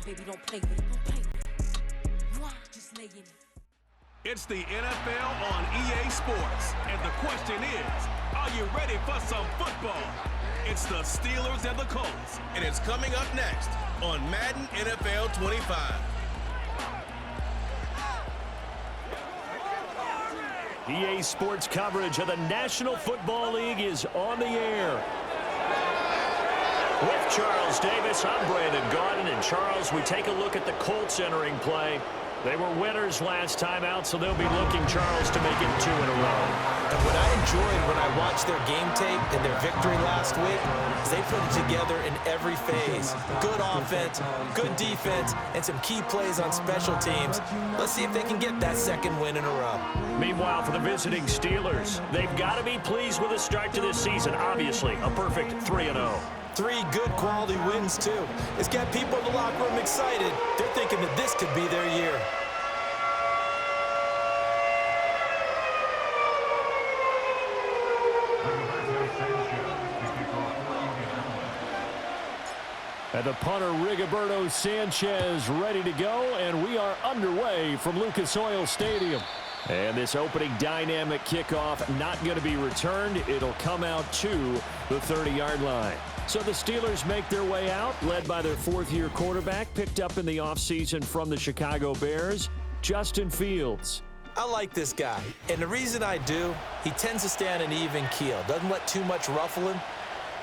baby, don't play with it. Don't play with it. Just lay in it. It's the NFL on EA Sports, and the question is, are you ready for some football? It's the Steelers and the Colts, and it's coming up next on Madden NFL 25. EA Sports coverage of the National Football League is on the air. With Charles Davis, I'm Brandon Gaudin, and Charles, we take a look at the Colts entering play. They were winners last time out, so they'll be looking, Charles, to make it 2 in a row. And what I enjoyed when I watched their game tape and their victory last week is they put it together in every phase. Good offense, good defense, and some key plays on special teams. Let's see if they can get that second win in a row. Meanwhile, for the visiting Steelers, they've got to be pleased with the start to this season. Obviously, a perfect 3-0. 3 good quality wins, too. It's got people in the locker room excited. They're thinking that this could be their year. And the punter, Rigoberto Sanchez, ready to go, and we are underway from Lucas Oil Stadium. And this opening dynamic kickoff not going to be returned. It'll come out to the 30-yard line. So the Steelers make their way out, led by their 4th-year quarterback, picked up in the offseason from the Chicago Bears, Justin Fields. I like this guy, and the reason I do, he tends to stay on an even keel, doesn't let too much ruffle him.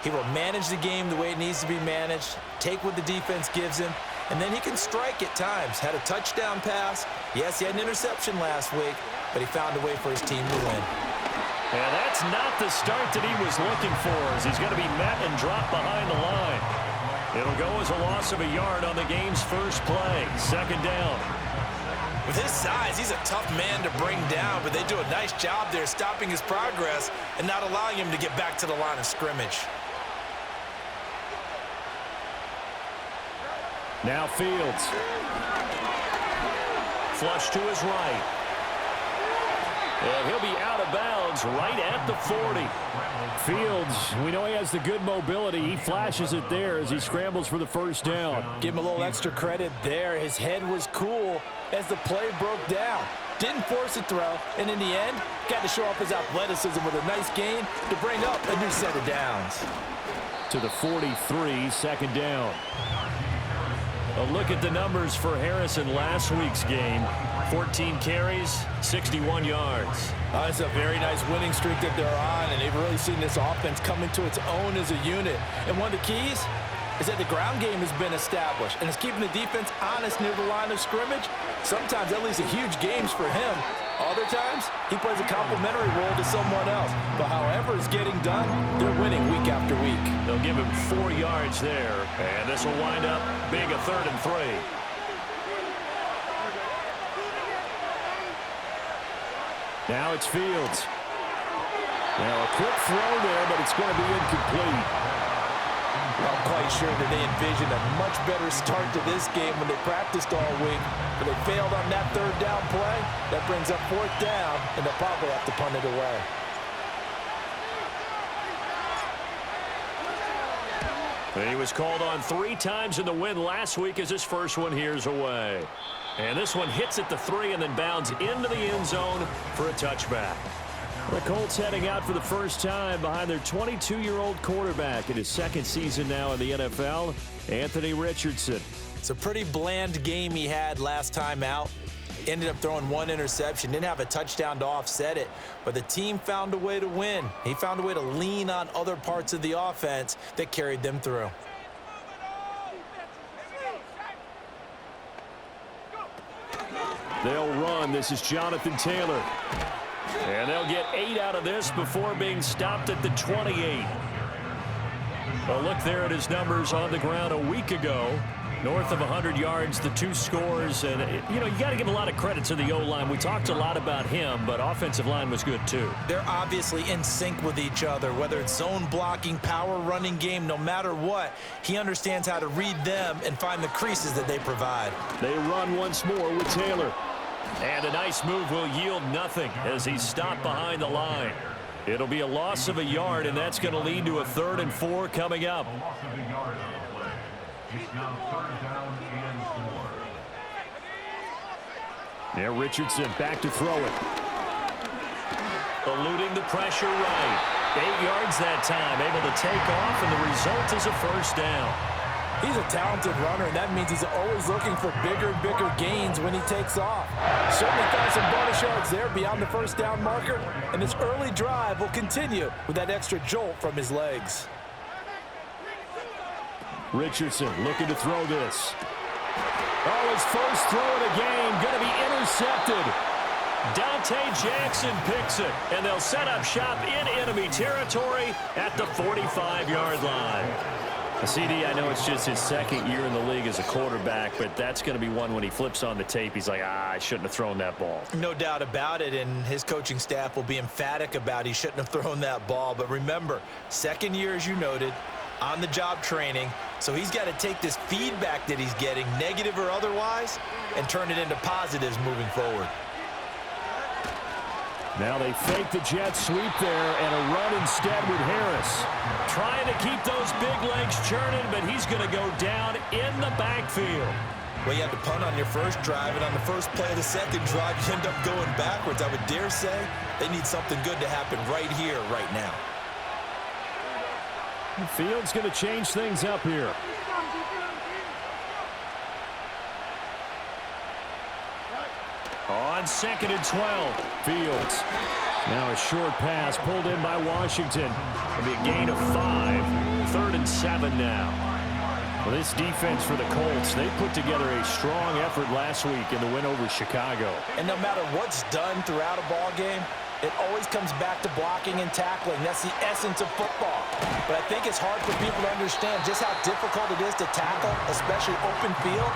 He will manage the game the way it needs to be managed, take what the defense gives him, and then he can strike at times. Had a touchdown pass. Yes, he had an interception last week, but he found a way for his team to win. And that's not the start that he was looking for, as he's going to be met and dropped behind the line. It'll go as a loss of a yard on the game's first play. 2nd down. With his size, he's a tough man to bring down, but they do a nice job there stopping his progress and not allowing him to get back to the line of scrimmage. Now Fields. Flush to his right. And he'll be out of bounds right at the 40. Fields, we know he has the good mobility. He flashes it there as he scrambles for the first down. Give him a little extra credit there. His head was cool as the play broke down. Didn't force a throw, and in the end, got to show off his athleticism with a nice gain to bring up a new set of downs. To the 43, 2nd down. A look at the numbers for Harrison last week's game. 14 carries, 61 yards. It's a very nice winning streak that they're on, and they've really seen this offense come into its own as a unit. And one of the keys is that the ground game has been established, and it's keeping the defense honest near the line of scrimmage. Sometimes that leads to huge games for him. Other times, he plays a complementary role to someone else. But however it's getting done, they're winning week after week. They'll give him 4 yards there, and this will wind up being a 3rd and 3. Now it's Fields. Now a quick throw there, but it's going to be incomplete. I'm quite sure that they envisioned a much better start to this game when they practiced all week. But they failed on that 3rd down play. That brings up 4th down, and they'll probably have to punt it away. And he was called on 3 times in the win last week as his first one here's away. And this one hits at the 3 and then bounds into the end zone for a touchback. The Colts heading out for the first time behind their 22-year-old quarterback in his 2nd season now in the NFL, Anthony Richardson. It's a pretty bland game he had last time out. Ended up throwing 1 interception, didn't have a touchdown to offset it, but the team found a way to win. He found a way to lean on other parts of the offense that carried them through. They'll run. This is Jonathan Taylor. And they'll get 8 out of this before being stopped at the 28. A look there at his numbers on the ground a week ago. North of 100 yards, the 2 scores. And, you know, you got to give a lot of credit to the O-line. We talked a lot about him, but offensive line was good too. They're obviously in sync with each other, whether it's zone blocking, power running game, no matter what. He understands how to read them and find the creases that they provide. They run once more with Taylor. And a nice move will yield nothing as he's stopped behind the line. It'll be a loss of a yard, and that's going to lead to a 3rd and 4 coming up. Yeah, Richardson back to throw it. Eluding the pressure right. 8 yards that time, able to take off, and the result is a first down. He's a talented runner, and that means he's always looking for bigger and bigger gains when he takes off. Certainly found some bonus yards there beyond the first down marker, and his early drive will continue with that extra jolt from his legs. Richardson looking to throw this. Oh, his first throw of the game going to be intercepted. Dante Jackson picks it, and they'll set up shop in enemy territory at the 45-yard line. CD, I know it's just his second year in the league as a quarterback, but that's going to be one when he flips on the tape, he's like, I shouldn't have thrown that ball. No doubt about it, and his coaching staff will be emphatic about he shouldn't have thrown that ball. But remember, second year, as you noted, on-the-job training, so he's got to take this feedback that he's getting, negative or otherwise, and turn it into positives moving forward. Now they fake the jet sweep there and a run instead with Harris. Trying to keep those big legs churning, but he's going to go down in the backfield. Well, you had to punt on your first drive, and on the first play of the second drive, you end up going backwards. I would dare say they need something good to happen right here, right now. Fields going to change things up here. On 2nd and 12. Fields. Now a short pass pulled in by Washington. It'll be a gain of 5. 3rd and 7 now. Well, this defense for the Colts, they put together a strong effort last week in the win over Chicago. And no matter what's done throughout a ball game, it always comes back to blocking and tackling. That's the essence of football. But I think it's hard for people to understand just how difficult it is to tackle, especially open field.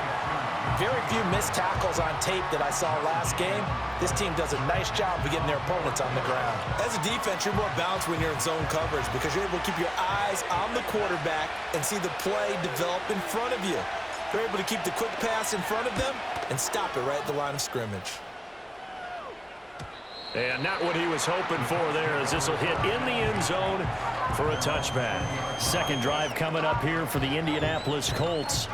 Very few missed tackles on tape that I saw last game. This team does a nice job of getting their opponents on the ground. As a defense, you're more balanced when you're in zone coverage because you're able to keep your eyes on the quarterback and see the play develop in front of you. They're able to keep the quick pass in front of them and stop it right at the line of scrimmage. And not what he was hoping for there, as this will hit in the end zone for a touchback. Second drive coming up here for the Indianapolis Colts.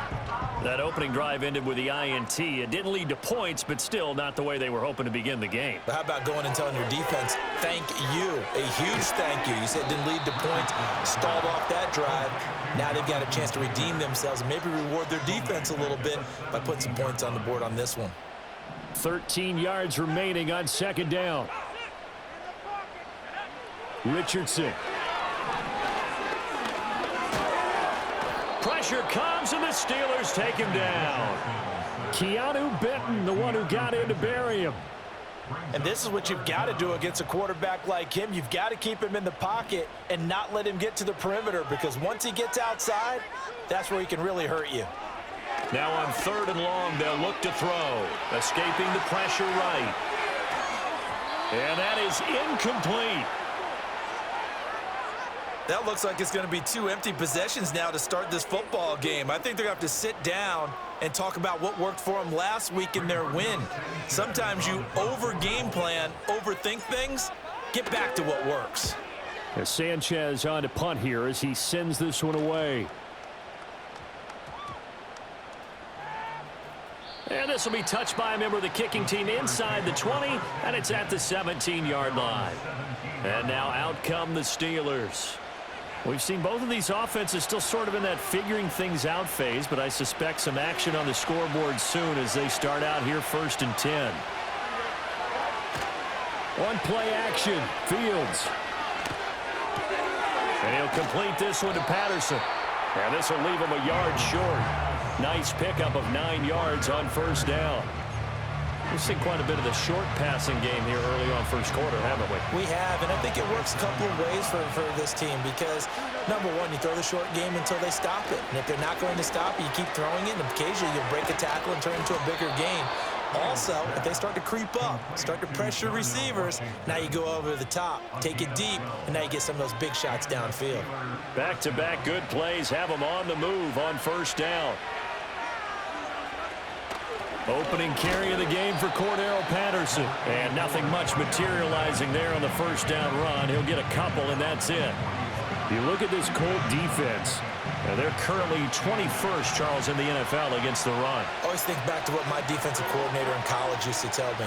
That opening drive ended with the INT. It didn't lead to points, but still not the way they were hoping to begin the game. But how about going and telling your defense, thank you, a huge thank you. You said it didn't lead to points, stalled off that drive. Now they've got a chance to redeem themselves and maybe reward their defense a little bit by putting some points on the board on this one. 13 yards remaining on second down. Richardson. Pressure comes, and the Steelers take him down. Keanu Benton, the one who got in to bury him. And this is what you've got to do against a quarterback like him. You've got to keep him in the pocket and not let him get to the perimeter, because once he gets outside, that's where he can really hurt you. Now on 3rd and long, they'll look to throw. Escaping the pressure right. And that is incomplete. That looks like it's going to be 2 empty possessions now to start this football game. I think they're going to have to sit down and talk about what worked for them last week in their win. Sometimes you over-game plan, overthink things. Get back to what works. As Sanchez on to punt here as he sends this one away. And this will be touched by a member of the kicking team inside the 20, and it's at the 17-yard line. And now out come the Steelers. We've seen both of these offenses still sort of in that figuring things out phase, but I suspect some action on the scoreboard soon as they start out here 1st and 10. On play action, Fields. And he'll complete this one to Patterson. And this will leave him a yard short. Nice pickup of 9 yards on 1st down. We've seen quite a bit of the short passing game here early on first quarter, haven't we? We have, and I think it works a couple of ways for this team because, number one, you throw the short game until they stop it. And if they're not going to stop it, you keep throwing it, and occasionally you'll break a tackle and turn it into a bigger gain. Also, if they start to creep up, start to pressure receivers, now you go over the top, take it deep, and now you get some of those big shots downfield. Back-to-back good plays have them on the move on 1st down. Opening carry of the game for Cordero Patterson. And nothing much materializing there on the 1st down run. He'll get a couple, and that's it. You look at this Colt defense. They're currently 21st, Charles, in the NFL against the run. I always think back to what my defensive coordinator in college used to tell me.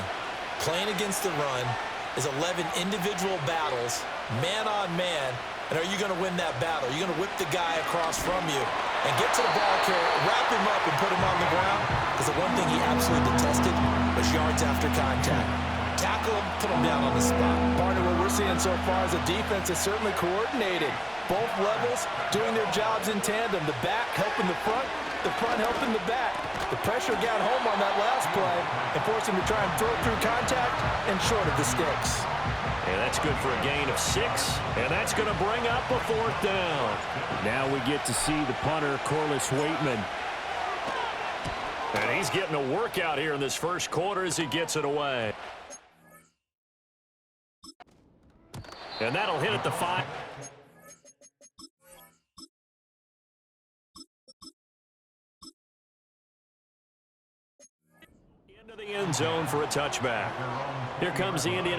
Playing against the run is 11 individual battles, man on man, and are you going to win that battle? Are you going to whip the guy across from you and get to the ball carrier, wrap him up, and put him on the ground? Because the one thing he absolutely detested was yards after contact. Tackle him, put him down on the spot. Partner, what we're seeing so far is a defense is certainly coordinated. Both levels doing their jobs in tandem. The back helping the front helping the back. The pressure got home on that last play and forced him to try and throw through contact and short of the sticks. And that's good for a gain of 6, and that's going to bring up a 4th down. Now we get to see the punter, Corliss Waitman. And he's getting a workout here in this first quarter as he gets it away. And that'll hit at the 5. Into the end zone for a touchback. Here comes the Indianapolis.